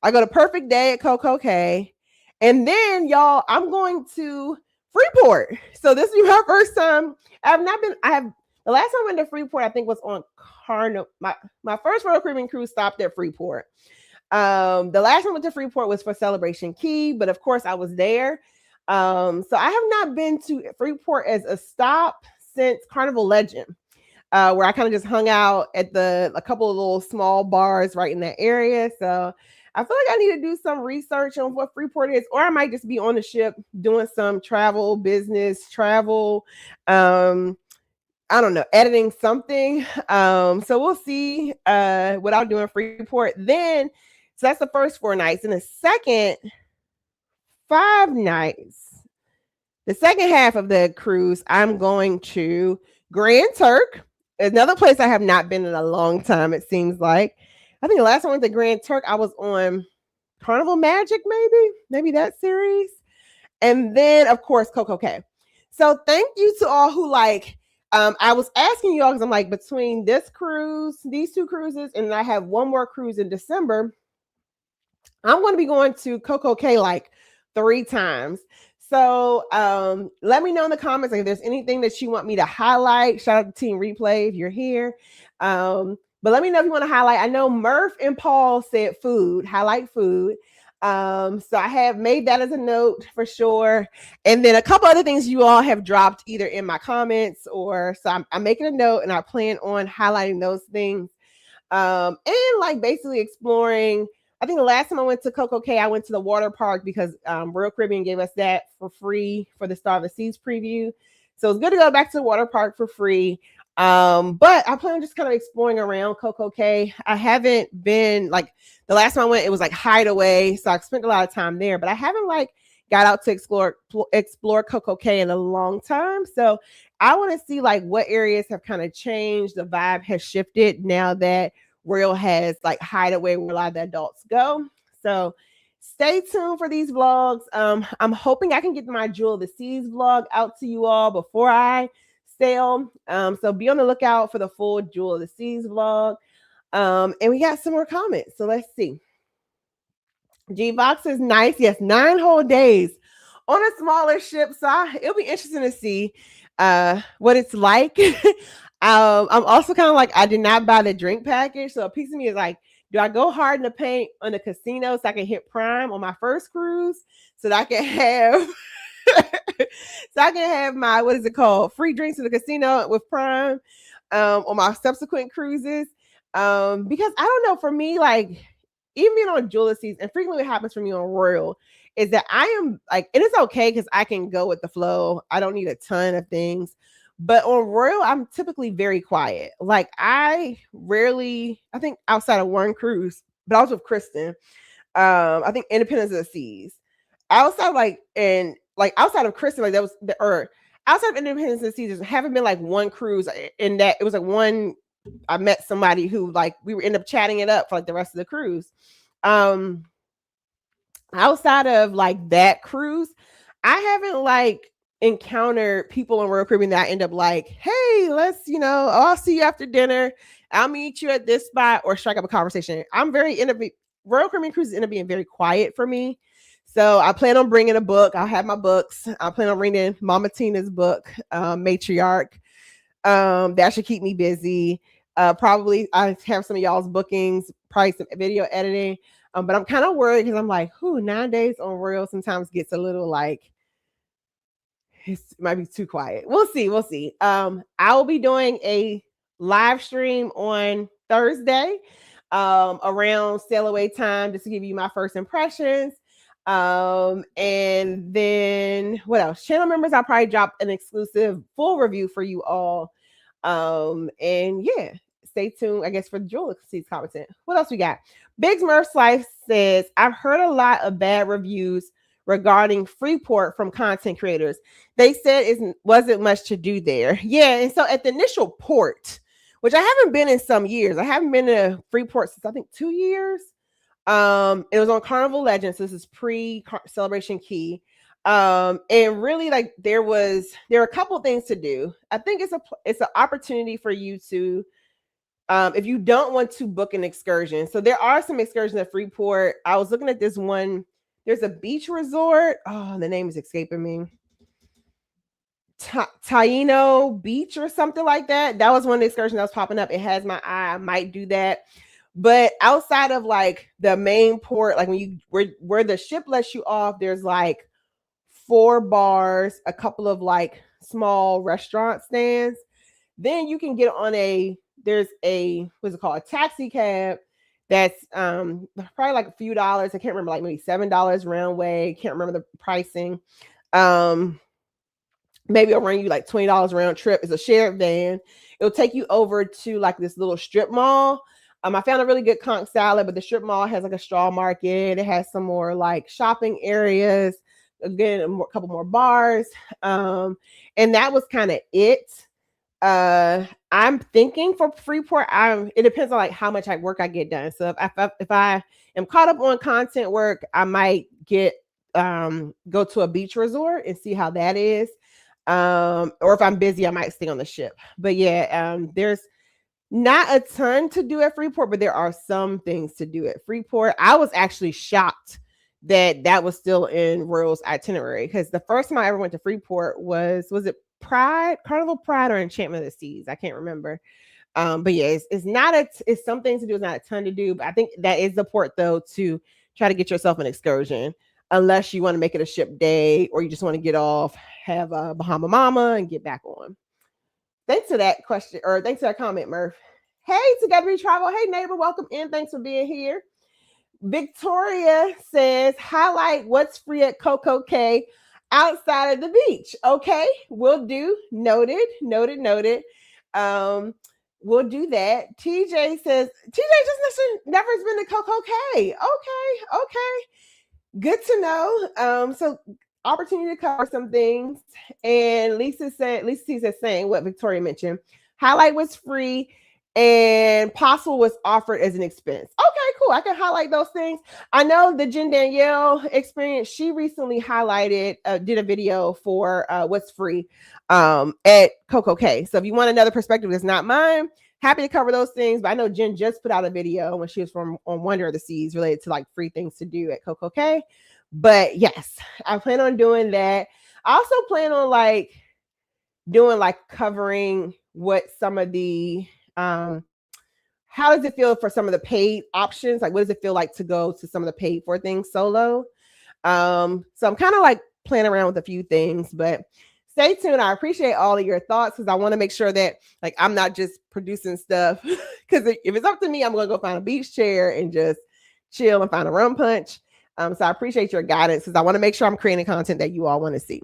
I go to Perfect Day at CocoCay. And then, y'all, I'm going to Freeport. So this will be my first time. The last time I went to Freeport, I think was on Carnival. My first Royal Caribbean cruise stopped at Freeport. The last time I went to Freeport was for Celebration Key, but of course I was there. So I have not been to Freeport as a stop since Carnival Legend, where I kind of just hung out at a couple of little small bars right in that area. So I feel like I need to do some research on what Freeport is, or I might just be on the ship doing some business travel. I don't know, editing something. So we'll see what I'll do in Freeport. Then, so that's the first 4 nights. And the second 5 nights, the second half of the cruise, I'm going to Grand Turk, another place I have not been in a long time, it seems like. I think the last time I went to Grand Turk, I was on Carnival Magic, maybe that series. And then, of course, CocoCay. So thank you to all who like, I was asking you all because I'm like, between this cruise, these 2 cruises, and I have one more cruise in December, I'm going to be going to CocoCay like 3 times. So let me know in the comments like, if there's anything that you want me to highlight. Shout out to Team Replay if you're here. But let me know if you want to highlight. I know Murph and Paul said food, highlight food. So I have made that as a note for sure. And then a couple other things you all have dropped either in my comments or, so I'm making a note and I plan on highlighting those things. And like basically exploring. I think the last time I went to CocoCay, I went to the water park because Royal Caribbean gave us that for free for the Star of the Seas preview. So it's good to go back to the water park for free. But I plan on just kind of exploring around CocoCay. I haven't been like, the last time I went, it was like Hideaway. So I spent a lot of time there, but I haven't like got out to explore CocoCay in a long time. So I want to see like what areas have kind of changed. The vibe has shifted now that Royal has like Hideaway where a lot of the adults go. So stay tuned for these vlogs. I'm hoping I can get my Jewel of the Seas vlog out to you all before I sail. So be on the lookout for the full Jewel of the Seas vlog. And we got some more comments. So let's see. G-Vox is nice. Yes, 9 whole days on a smaller ship. So it'll be interesting to see what it's like. I'm also kind of like, I did not buy the drink package. So a piece of me is like, do I go hard in the paint on the casino so I can hit Prime on my first cruise so that I can have my, what is it called? Free drinks in the casino with Prime on my subsequent cruises. Because I don't know, for me, like even being on Jewel of the Seas, and frequently what happens for me on Royal is that I am like, and it's okay because I can go with the flow. I don't need a ton of things. But on Royal, I'm typically very quiet. Like I think outside of one cruise, but I was with Kristen. I think Independence of the Seas. Outside outside of Kristen, like that was outside of Independence of the Seas, there haven't been like one cruise in that it was like one. I met somebody who like we were end up chatting it up for like the rest of the cruise. Outside of like that cruise, I haven't like encountered people in Royal Caribbean that I end up like, hey, let's, I'll see you after dinner. I'll meet you at this spot or strike up a conversation. I'm very Royal Caribbean cruises end up being very quiet for me. So I plan on bringing a book. I'll have my books. I plan on reading Mama Tina's book, Matriarch. That should keep me busy. Probably I have some of y'all's bookings, probably some video editing. But I'm kind of worried because I'm like, 9 days on Royal sometimes gets a little like, it might be too quiet. We'll see. I will be doing a live stream on Thursday around sail away time just to give you my first impressions. And then what else? Channel members, I'll probably drop an exclusive full review for you all. And yeah, stay tuned, I guess, for the Jewel Seeds content. What else we got? Big Smurf's Life says, I've heard a lot of bad reviews regarding Freeport from content creators. They said it wasn't much to do there. Yeah, and so at the initial port, which I haven't been in some years, I haven't been to Freeport since I think 2 years. It was on Carnival Legends. So this is pre-Celebration Key. And really, like there are a couple of things to do. I think it's an opportunity for you to, if you don't want to book an excursion. So there are some excursions at Freeport. I was looking at this one. There's a beach resort. Oh, the name is escaping me. Taino Beach or something like that. That was one of the excursions that was popping up. It has my eye. I might do that. But outside of like the main port, like where the ship lets you off, there's like 4 bars, a couple of like small restaurant stands. Then you can get on there's a, what's it called? A taxi cab that's probably like a few dollars. I can't remember, like maybe $7 round way. Can't remember the pricing. Maybe it'll run you like $20 round trip. It's a shared van. It'll take you over to like this little strip mall. I found a really good conch salad, but the strip mall has like a straw market. It has some more like shopping areas. Again, a couple more bars. And that was kind of it. I'm thinking for Freeport, it depends on like how much work I get done. So if I am caught up on content work, I might go to a beach resort and see how that is. Or if I'm busy, I might stay on the ship. But yeah, there's not a ton to do at Freeport, but there are some things to do at Freeport. I was actually shocked that was still in Royal's itinerary, because the first time I ever went to Freeport was it Carnival Pride or Enchantment of the Seas? I can't remember. But yeah, it's some things to do. It's not a ton to do, but I think that is the port though to try to get yourself an excursion, unless you want to make it a ship day or you just want to get off, have a Bahama Mama and get back on. Thanks for that question, or thanks for that comment, Murph. Hey, Together We Travel. Hey, neighbor, welcome in. Thanks for being here. Victoria says, highlight what's free at Coco Cay outside of the beach. Okay, we'll do. Noted. We'll do that. TJ says, TJ just never has been to Coco Cay. Okay. Good to know. So opportunity to cover some things. And Lisa T says saying what Victoria mentioned. Highlight was free and possible was offered as an expense. Okay, cool. I can highlight those things. I know the Jen Danielle experience, she recently highlighted, did a video for what's free at Coco Cay. So if you want another perspective that's not mine, happy to cover those things. But I know Jen just put out a video when she was on Wonder of the Seas related to like free things to do at Coco Cay. But yes, I plan on doing that. I also plan on like doing like covering what some of the how does it feel for some of the paid options? Like what does it feel like to go to some of the paid for things solo? So I'm kind of like playing around with a few things, but stay tuned. I appreciate all of your thoughts because I want to make sure that like I'm not just producing stuff, because if it's up to me, I'm gonna go find a beach chair and just chill and find a rum punch. So I appreciate your guidance because I want to make sure I'm creating content that you all want to see.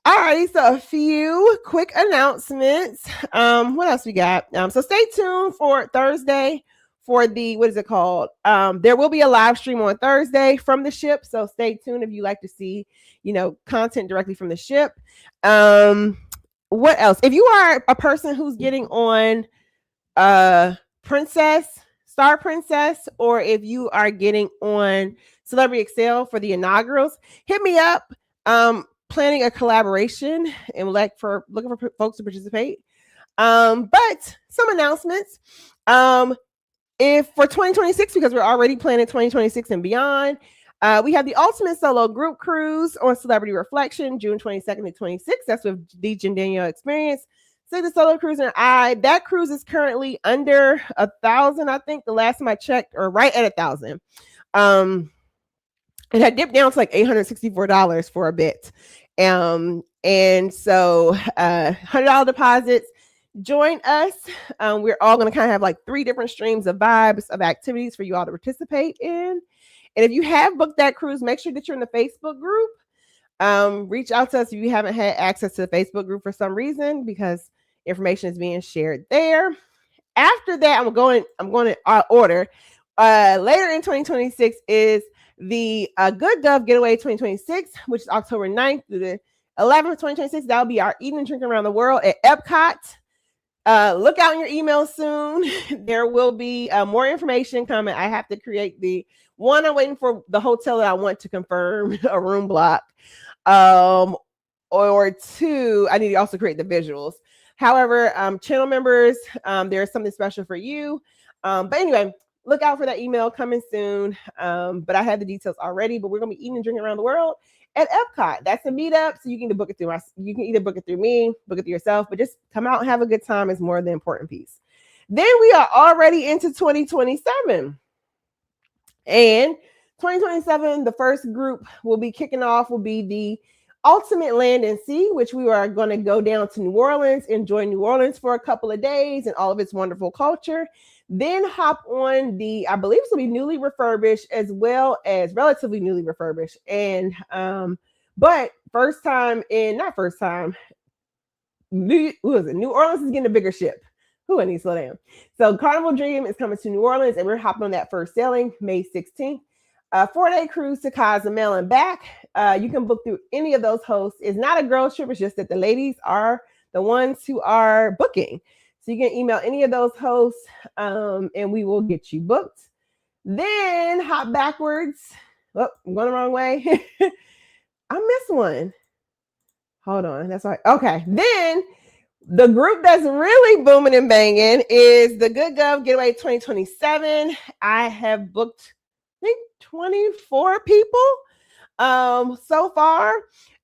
All right, so a few quick announcements. What else we got? So stay tuned for Thursday for the, what is it called? There will be a live stream on Thursday from the ship. So stay tuned if you like to see, content directly from the ship. What else? If you are a person who's getting on Star Princess, or if you are getting on Celebrity Excel for the inaugurals, hit me up. planning a collaboration and looking for folks to participate. But some announcements. If for 2026, because we're already planning 2026 and beyond, we have the Ultimate Solo Group Cruise on Celebrity Reflection, June 22nd to 26th. That's with DJ and Danielle Experience. So the Solo Cruise and that cruise is currently under 1,000, I think, the last time I checked, or right at 1,000. It had dipped down to like $864 for a bit. And so $100 deposits. Join us. We're all going to kind of have like 3 different streams of vibes of activities for you all to participate in. And if you have booked that cruise, make sure that you're in the Facebook group. Reach out to us if you haven't had access to the Facebook group for some reason, because information is being shared there. After that, I'm going to order. Later in 2026 is the Good Gov Getaway 2026, which is October 9th through the 11th, 2026. That'll be our eating and drinking around the world at Epcot. Look out in your email soon. There will be more information coming. I have to create the one. I'm waiting for the hotel that I want to confirm a room block. Or 2, I need to also create the visuals. However, channel members, there's something special for you. But anyway, look out for that email coming soon. But I have the details already. But we're gonna be eating and drinking around the world at Epcot. That's a meetup, so you can either book it through me, book it through yourself, but just come out and have a good time is more the important piece. Then we are already into 2027. And 2027, the first group will be kicking off will be the Ultimate Land and Sea, which we are going to go down to New Orleans, enjoy New Orleans for a couple of days and all of its wonderful culture. Then hop on the, I believe this will be newly refurbished as well as relatively newly refurbished. And, but New Orleans is getting a bigger ship. I need to slow down. So Carnival Dream is coming to New Orleans, and we're hopping on that first sailing May 16th. 4-day cruise to Cozumel and back. You can book through any of those hosts. It's not a girls trip. It's just that the ladies are the ones who are booking. So you can email any of those hosts, and we will get you booked. Then hop backwards. Oh, I'm going the wrong way. I missed one. Hold on. That's right. Okay. Then the group that's really booming and banging is the Good Gov Getaway 2027. I have booked, I think, 24 people so far.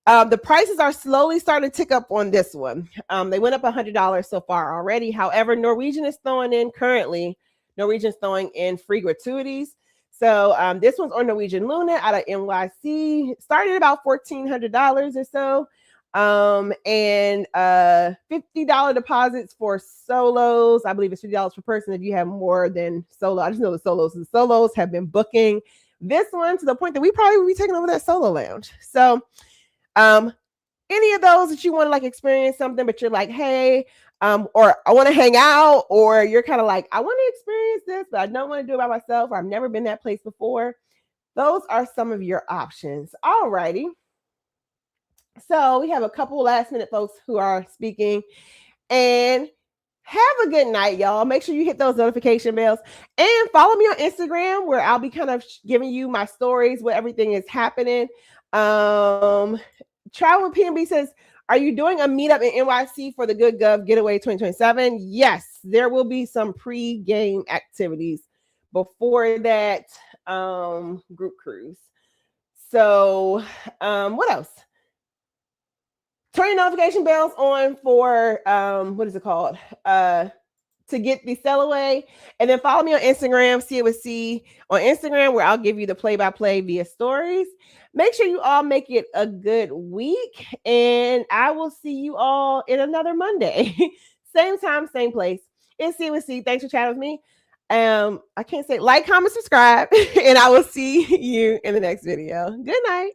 The prices are slowly starting to tick up on this one. They went up $100 so far already. However, Norwegian is throwing in free gratuities. So this one's on Norwegian Luna out of NYC, started at about $1,400 or so. And $50 deposits for solos. I believe it's $50 per person if you have more than solo. I just know the solos have been booking this one to the point that we probably will be taking over that solo lounge. So any of those that you want to like experience something, but you're like, hey, or I want to hang out, or you're kind of like, I want to experience this, but I don't want to do it by myself, or I've never been that place before. Those are some of your options. All righty. So we have a couple last minute folks who are speaking, and have a good night, y'all. Make sure you hit those notification bells and follow me on Instagram, where I'll be kind of giving you my stories, where everything is happening. Travel with PNB says, are you doing a meetup in NYC for the Good Gov Getaway 2027? Yes, there will be some pre-game activities before that group cruise. So what else? Turn your notification bells on for what is it called? To get the sell away. And then follow me on Instagram, See It With C on Instagram, where I'll give you the play-by-play via stories. Make sure you all make it a good week, and I will see you all in another Monday. Same time, same place. It's See It With C. Thanks for chatting with me. I can't say like, comment, subscribe, and I will see you in the next video. Good night.